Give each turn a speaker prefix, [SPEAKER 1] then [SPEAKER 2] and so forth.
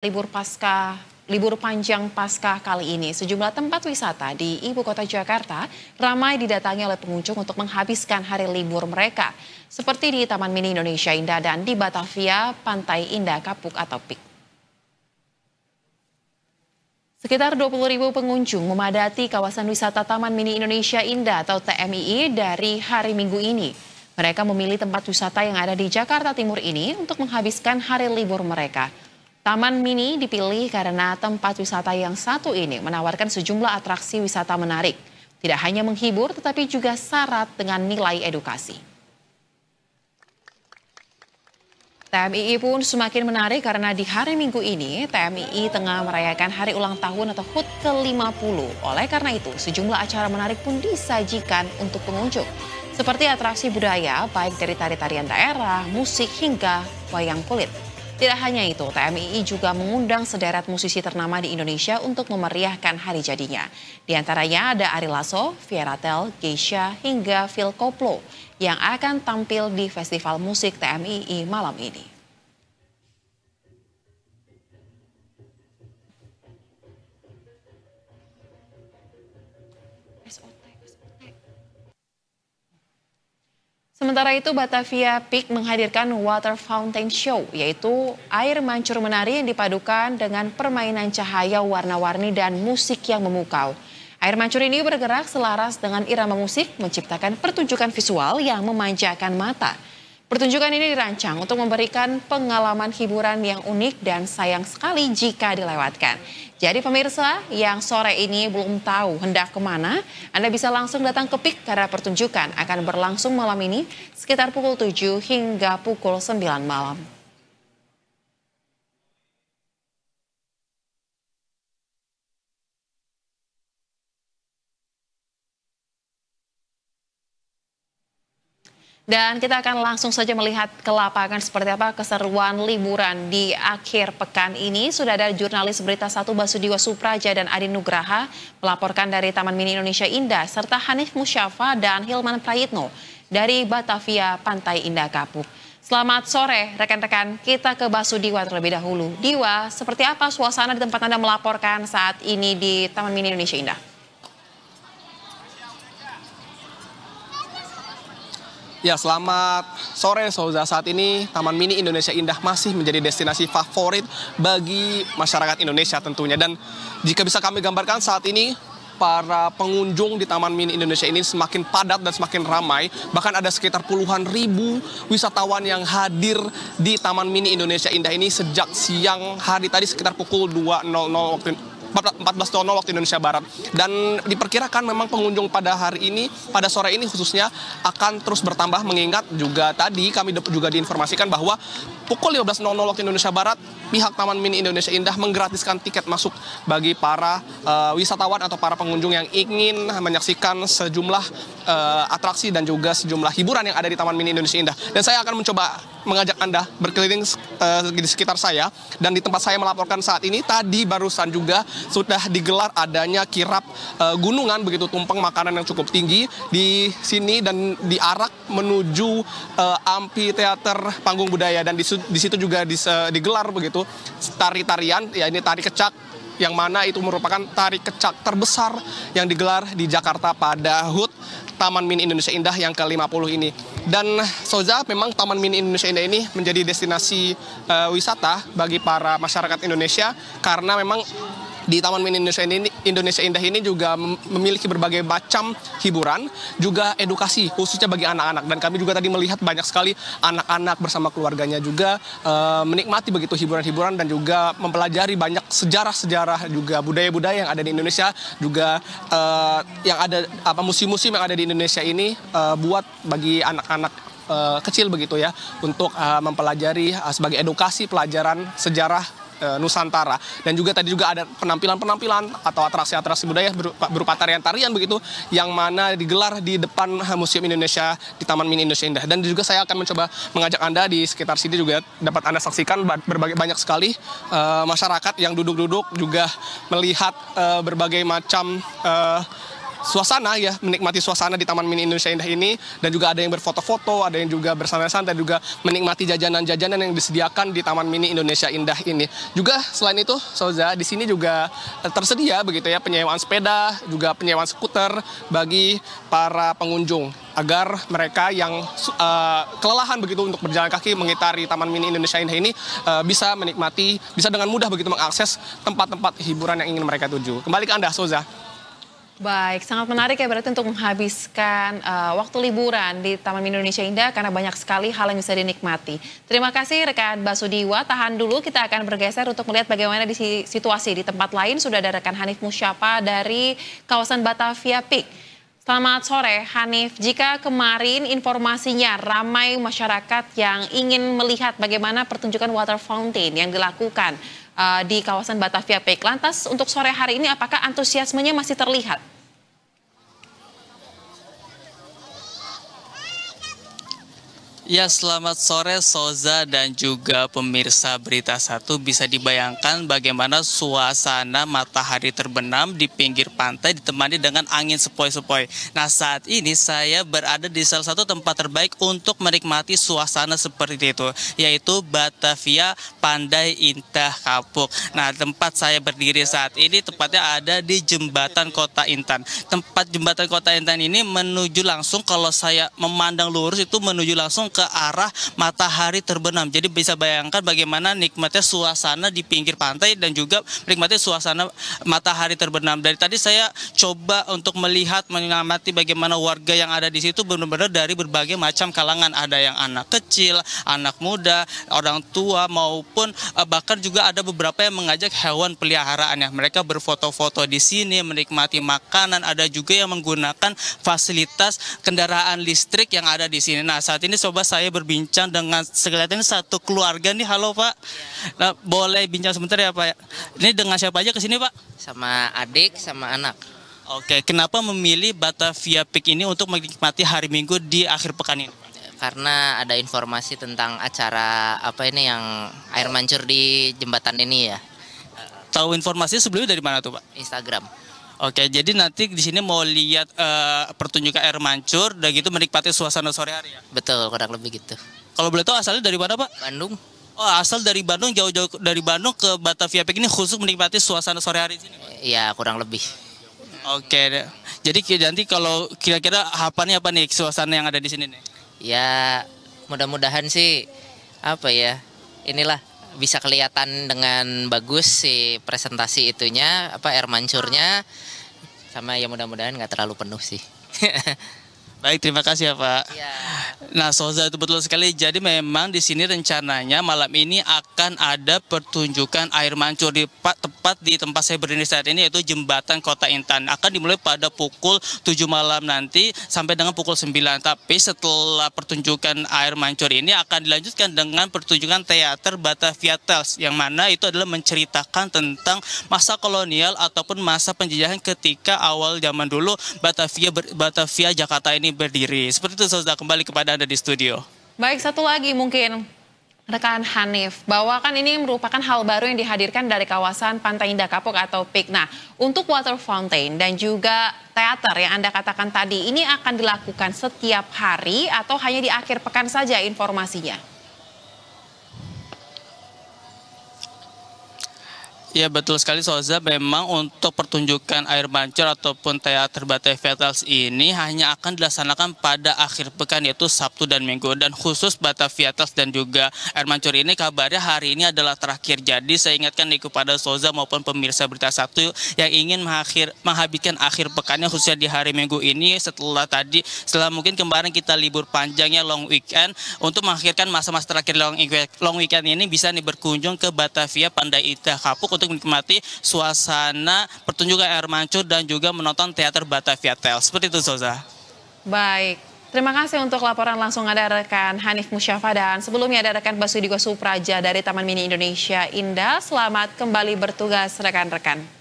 [SPEAKER 1] Libur panjang Paskah kali ini, sejumlah tempat wisata di ibu kota Jakarta ramai didatangi oleh pengunjung untuk menghabiskan hari libur mereka, seperti di Taman Mini Indonesia Indah dan di Batavia, Pantai Indah Kapuk atau PIK. Sekitar 20.000 pengunjung memadati kawasan wisata Taman Mini Indonesia Indah atau TMII dari hari Minggu ini. Mereka memilih tempat wisata yang ada di Jakarta Timur ini untuk menghabiskan hari libur mereka. Taman Mini dipilih karena tempat wisata yang satu ini menawarkan sejumlah atraksi wisata menarik. Tidak hanya menghibur, tetapi juga syarat dengan nilai edukasi. TMII pun semakin menarik karena di hari Minggu ini, TMII tengah merayakan hari ulang tahun atau HUT ke-50. Oleh karena itu, sejumlah acara menarik pun disajikan untuk pengunjung. Seperti atraksi budaya, baik dari tari-tarian daerah, musik, hingga wayang kulit. Tidak hanya itu, TMII juga mengundang sederet musisi ternama di Indonesia untuk memeriahkan hari jadinya. Di antaranya ada Ari Lasso, Vieratel, Geisha, hingga Phil Koplo yang akan tampil di Festival Musik TMII malam ini. Sementara itu, Batavia PIK menghadirkan Water Fountain Show, yaitu air mancur menari yang dipadukan dengan permainan cahaya warna-warni dan musik yang memukau. Air mancur ini bergerak selaras dengan irama musik, menciptakan pertunjukan visual yang memanjakan mata. Pertunjukan ini dirancang untuk memberikan pengalaman hiburan yang unik dan sayang sekali jika dilewatkan. Jadi pemirsa yang sore ini belum tahu hendak kemana, Anda bisa langsung datang ke PIK karena pertunjukan akan berlangsung malam ini sekitar pukul 7 hingga pukul 9 malam. Dan kita akan langsung saja melihat ke lapangan seperti apa keseruan liburan di akhir pekan ini. Sudah ada jurnalis Berita 1 Basudiwa Supraja dan Adi Nugraha melaporkan dari Taman Mini Indonesia Indah, serta Hanif Musyafa dan Hilman Prayitno dari Batavia Pantai Indah Kapuk. Selamat sore rekan-rekan, kita ke Basudiwa terlebih dahulu. Diwa, seperti apa suasana di tempat Anda melaporkan saat ini di Taman Mini Indonesia Indah?
[SPEAKER 2] Ya, selamat sore Souza. Saat ini Taman Mini Indonesia Indah masih menjadi destinasi favorit bagi masyarakat Indonesia tentunya. Dan jika bisa kami gambarkan saat ini, para pengunjung di Taman Mini Indonesia ini semakin padat dan semakin ramai. Bahkan ada sekitar puluhan ribu wisatawan yang hadir di Taman Mini Indonesia Indah ini sejak siang hari tadi sekitar pukul 14.00 waktu Indonesia Barat. Dan diperkirakan memang pengunjung pada hari ini, pada sore ini khususnya, akan terus bertambah, mengingat juga tadi kami juga diinformasikan bahwa pukul 15.00 waktu Indonesia Barat, pihak Taman Mini Indonesia Indah menggratiskan tiket masuk bagi para wisatawan atau para pengunjung yang ingin menyaksikan sejumlah atraksi dan juga sejumlah hiburan yang ada di Taman Mini Indonesia Indah. Dan saya akan mencoba mengajak Anda berkeliling di sekitar saya, dan di tempat saya melaporkan saat ini tadi barusan juga sudah digelar adanya kirap gunungan, begitu tumpeng makanan yang cukup tinggi di sini dan diarak menuju amphitheater panggung budaya, dan di situ juga digelar begitu tari-tarian, ya ini tari kecak, yang mana itu merupakan tari kecak terbesar yang digelar di Jakarta pada HUT Taman Mini Indonesia Indah yang ke-50 ini. Dan Souza, memang Taman Mini Indonesia Indah ini menjadi destinasi wisata bagi para masyarakat Indonesia karena memang di Taman Mini Indonesia Indah ini juga memiliki berbagai macam hiburan, juga edukasi khususnya bagi anak-anak. Dan kami juga tadi melihat banyak sekali anak-anak bersama keluarganya juga menikmati begitu hiburan-hiburan dan juga mempelajari banyak sejarah-sejarah juga budaya-budaya yang ada di Indonesia, juga yang ada museum-museum yang ada di Indonesia ini buat bagi anak-anak kecil begitu ya, untuk mempelajari sebagai edukasi pelajaran sejarah Nusantara. Dan juga tadi juga ada penampilan-penampilan atau atraksi-atraksi budaya berupa tarian-tarian begitu, yang mana digelar di depan Museum Indonesia di Taman Mini Indonesia Indah. Dan juga saya akan mencoba mengajak Anda di sekitar sini juga dapat Anda saksikan banyak sekali masyarakat yang duduk-duduk juga melihat berbagai macam suasana ya, menikmati suasana di Taman Mini Indonesia Indah ini, dan juga ada yang berfoto-foto, ada yang juga bersantai-santai, juga menikmati jajanan-jajanan yang disediakan di Taman Mini Indonesia Indah ini. Juga selain itu, Soza, di sini juga tersedia begitu ya penyewaan sepeda, juga penyewaan skuter bagi para pengunjung agar mereka yang kelelahan begitu untuk berjalan kaki mengitari Taman Mini Indonesia Indah ini bisa menikmati, bisa dengan mudah begitu mengakses tempat-tempat hiburan yang ingin mereka tuju. Kembali ke Anda, Soza.
[SPEAKER 1] Baik, sangat menarik ya berarti untuk menghabiskan waktu liburan di Taman Mini Indonesia Indah karena banyak sekali hal yang bisa dinikmati. Terima kasih rekan Basudiwa, tahan dulu kita akan bergeser untuk melihat bagaimana di situasi di tempat lain. Sudah ada rekan Hanif Musyapa dari kawasan Batavia Peak. Selamat sore Hanif, jika kemarin informasinya ramai masyarakat yang ingin melihat bagaimana pertunjukan water fountain yang dilakukan di kawasan Batavia Peak. Lantas untuk sore hari ini apakah antusiasmenya masih terlihat?
[SPEAKER 3] Ya, selamat sore Soza dan juga pemirsa Berita Satu. Bisa dibayangkan bagaimana suasana matahari terbenam di pinggir pantai ditemani dengan angin sepoi-sepoi. Nah, saat ini saya berada di salah satu tempat terbaik untuk menikmati suasana seperti itu, yaitu Batavia Pandai Indah Kapuk. Nah, tempat saya berdiri saat ini tepatnya ada di Jembatan Kota Intan. Tempat Jembatan Kota Intan ini menuju langsung, kalau saya memandang lurus itu menuju langsung ke arah matahari terbenam. Jadi bisa bayangkan bagaimana nikmatnya suasana di pinggir pantai dan juga menikmati suasana matahari terbenam. Dari tadi saya coba untuk melihat, mengamati bagaimana warga yang ada di situ benar-benar dari berbagai macam kalangan. Ada yang anak kecil, anak muda, orang tua, maupun bahkan juga ada beberapa yang mengajak hewan peliharaannya. Mereka berfoto-foto di sini, menikmati makanan. Ada juga yang menggunakan fasilitas kendaraan listrik yang ada di sini. Nah, saat ini coba saya berbincang dengan sekelihatannya satu keluarga nih. Halo Pak, nah, boleh bincang sebentar ya Pak? Ini dengan siapa aja ke sini Pak?
[SPEAKER 4] Sama adik, sama anak.
[SPEAKER 3] Oke, kenapa memilih Batavia Peak ini untuk menikmati hari Minggu di akhir pekan ini?
[SPEAKER 4] Karena ada informasi tentang acara apa ini yang air mancur di jembatan ini ya.
[SPEAKER 3] Tahu informasi sebelumnya dari mana tuh Pak?
[SPEAKER 4] Instagram.
[SPEAKER 3] Oke, jadi nanti di sini mau lihat pertunjukan air mancur dan gitu menikmati suasana sore hari ya?
[SPEAKER 4] Betul, kurang lebih gitu.
[SPEAKER 3] Kalau boleh tahu asalnya dari mana Pak?
[SPEAKER 4] Bandung.
[SPEAKER 3] Oh, asal dari Bandung, jauh-jauh dari Bandung ke Batavia Peak ini khusus menikmati suasana sore hari di sini Pak?
[SPEAKER 4] Ya, kurang lebih.
[SPEAKER 3] Oke, jadi nanti kalau kira-kira apa nih suasana yang ada di sini nih?
[SPEAKER 4] Ya, mudah-mudahan sih apa ya, inilah bisa kelihatan dengan bagus si presentasi itunya, apa air mancurnya, sama ya mudah-mudahan nggak terlalu penuh sih.
[SPEAKER 3] Baik, terima kasih ya Pak.
[SPEAKER 4] Ya.
[SPEAKER 3] Nah, Soza, itu betul sekali. Jadi memang di sini rencananya malam ini akan ada pertunjukan air mancur tepat di tempat saya berdiri saat ini, yaitu Jembatan Kota Intan. Akan dimulai pada pukul 7 malam nanti sampai dengan pukul 9. Tapi setelah pertunjukan air mancur ini akan dilanjutkan dengan pertunjukan teater Batavia Tales, yang mana itu adalah menceritakan tentang masa kolonial ataupun masa penjajahan ketika awal zaman dulu Batavia Jakarta ini berdiri. Seperti itu Soza, kembali kepada Anda di studio.
[SPEAKER 1] Baik, satu lagi mungkin rekan Hanif, bahwa kan ini merupakan hal baru yang dihadirkan dari kawasan Pantai Indah Kapuk atau PIK. Nah, untuk water fountain dan juga teater yang Anda katakan tadi, ini akan dilakukan setiap hari atau hanya di akhir pekan saja informasinya?
[SPEAKER 3] Ya, betul sekali Soza, memang untuk pertunjukan air mancur ataupun teater Batavia Tales ini hanya akan dilaksanakan pada akhir pekan, yaitu Sabtu dan Minggu. Dan khusus Batavia Tales dan juga air mancur ini kabarnya hari ini adalah terakhir. Jadi saya ingatkan nih kepada Soza maupun pemirsa Berita Satu yang ingin menghabiskan akhir pekannya khususnya di hari Minggu ini, setelah mungkin kemarin kita libur panjangnya long weekend, untuk mengakhirkan masa-masa terakhir long weekend ini bisa nih berkunjung ke Batavia Pandai Indah Kapuk untuk menikmati suasana pertunjukan air mancur dan juga menonton teater Batavia Tales. Seperti itu Soza.
[SPEAKER 1] Baik, terima kasih untuk laporan langsung ada rekan Hanif Musyafa, dan sebelumnya ada rekan Basudiwa Supraja dari Taman Mini Indonesia Indah. Selamat kembali bertugas rekan-rekan.